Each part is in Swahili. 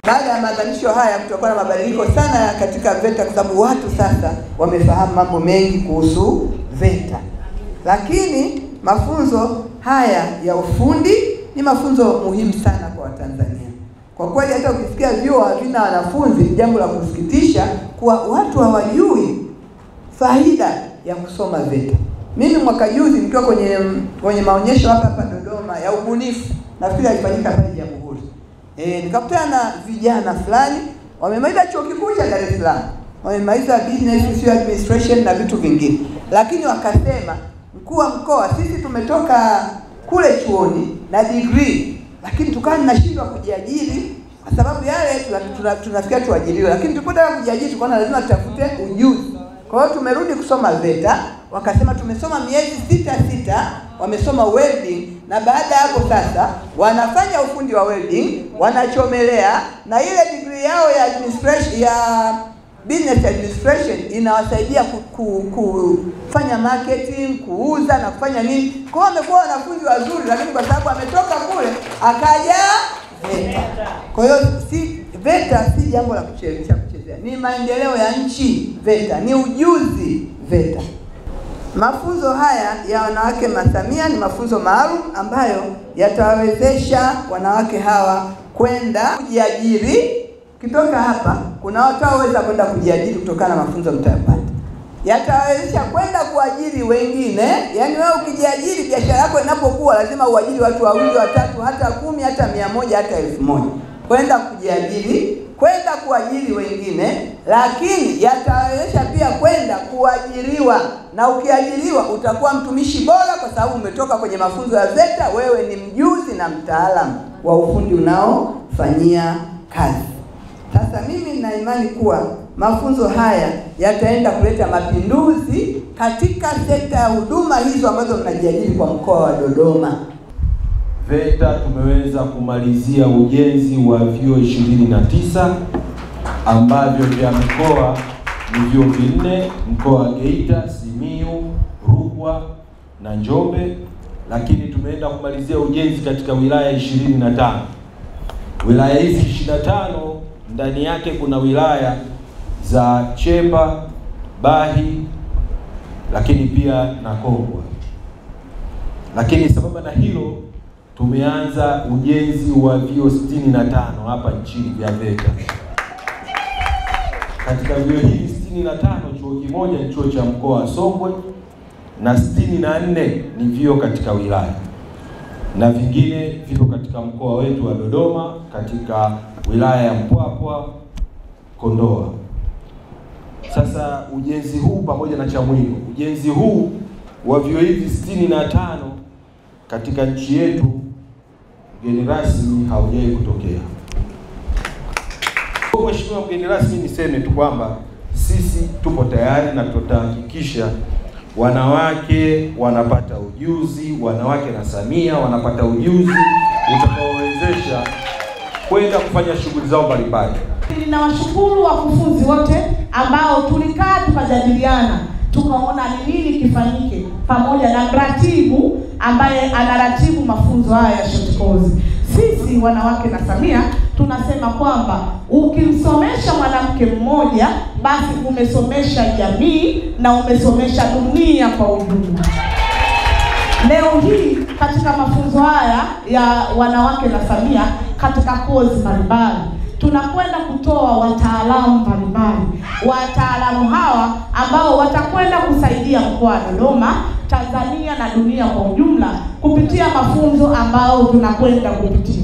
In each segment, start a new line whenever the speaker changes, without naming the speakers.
Baada ya maadhimisho haya kutakuwa na mabadiliko sana katika VETA, kwa sababu watu sasa wamefahamu mambo mengi kuhusu VETA. Lakini mafunzo haya ya ufundi ni mafunzo muhimu sana kwa Watanzania. Kwa kweli hata ukisikia vyuo havina wanafunzi, jambo la kusikitisha kuwa watu hawajui faida ya kusoma VETA. Mimi mwaka juzi nikiwa kwenye maonyesho hapa Dodoma ya ubunifu, nafikiri alifanyika pale Jamhuri. Nikakutana na vijana fulani wamemaliza chuo kikuu cha Dar es Salaam, wamemaliza business administration na vitu vingine, lakini wakasema, mkuu wa mkoa, sisi tumetoka kule chuoni na degree, lakini tukawa tunashindwa kujiajiri kwa sababu yale tunafikia tuajiriwe, lakini tulipotaka kujiajiri tukaona lazima tutafute ujuzi. Kwa hiyo tumerudi kusoma VETA, wakasema tumesoma miezi 6 wamesoma welding, na baada ya hapo sasa wanafanya ufundi wa welding, wanachomelea, na ile degree yao ya administration ya business administration inawasaidia kufanya marketing, kuuza na kufanya nini. Kwa hiyo wamekuwa wanafunzi wazuri, lakini kwa sababu ametoka kule akaja VETA. Kwa hiyo VETA si jambo la kuchezea, ni maendeleo ya nchi. VETA ni ujuzi. VETA, mafunzo haya ya wanawake Masamia ni mafunzo maalum ambayo yatawawezesha wanawake hawa kwenda kujiajiri. Kitoka hapa kuna watu waweza kwenda kujiajiri kutokana na mafunzo mtayapata. Yatawezesha kwenda kuajiri wengine. Yaani wewe ukijiajiri, biashara yako inapokuwa lazima uajiri watu 2, 3, hata 10, hata 100, hata 1000. Kwenda kujiajiri, kwenda kuajiri wengine, lakini yatawezesha pia kwenda kuajiriwa. Na ukiajiriwa utakuwa mtumishi bora kwa sababu umetoka kwenye mafunzo ya VETA, wewe ni mjuzi na mtaalamu wa ufundi unaofanyia kazi. Sasa mimi nina imani kuwa mafunzo haya yataenda kuleta mapinduzi katika sekta ya huduma hizo ambazo mnajiajiri kwa mkoa wa Dodoma.
VETA tumeweza kumalizia ujenzi wa vyuo 29 ambavyo vya mikoa ni vyuo 4, mkoa wa Geita, Simiyu, Rukwa na Njombe, lakini tumeenda kumalizia ujenzi katika wilaya 25. Wilaya hizi 25 ndani yake kuna wilaya za Chemba, Bahi, lakini pia na Kongwa. Lakini sababu na hilo tumeanza ujenzi wa vyuo 65 hapa nchini vya VETA. Katika vyuo hivi 65, chuo kimoja ni chuo cha mkoa wa Songwe na 64 ni vyuo katika wilaya, na vingine viko katika mkoa wetu wa Dodoma katika wilaya ya Mpwapwa, Kondoa. Sasa ujenzi huu pamoja na Chamwino, ujenzi huu wa vyuo hivi 65 katika nchi yetu, mgeni rasmi, haujawahi kutokea. Kwa mheshimiwa mgeni rasmi, niseme tu kwamba sisi tupo tayari na tutahakikisha wanawake wanapata ujuzi, wanawake na Samia wanapata ujuzi utakaowezesha kwenda kufanya shughuli zao mbalimbali.
Ninawashukuru wakufunzi wote ambao tulikaa tukajadiliana, tukaona ni nini kifanyike, pamoja na mratibu ambaye anaratibu mafunzo haya ya short course. Sisi wanawake na Samia tunasema kwamba ukimsomesha mwanamke mmoja, basi umesomesha jamii na umesomesha dunia kwa ujumla. Leo hii katika mafunzo haya ya wanawake na Samia katika kozi mbalimbali, tunakwenda kutoa wataalamu mbalimbali. Wataalamu hawa ambao watakwenda kusaidia mkoa wa Dodoma, Tanzania na dunia kwa ujumla kupitia mafunzo ambao tunakwenda kupitia.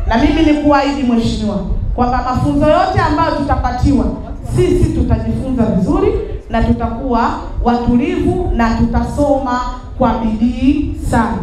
Na mimi ni kuahidi mheshimiwa kwamba mafunzo yote ambayo tutapatiwa sisi tutajifunza vizuri na tutakuwa watulivu na tutasoma kwa bidii sana.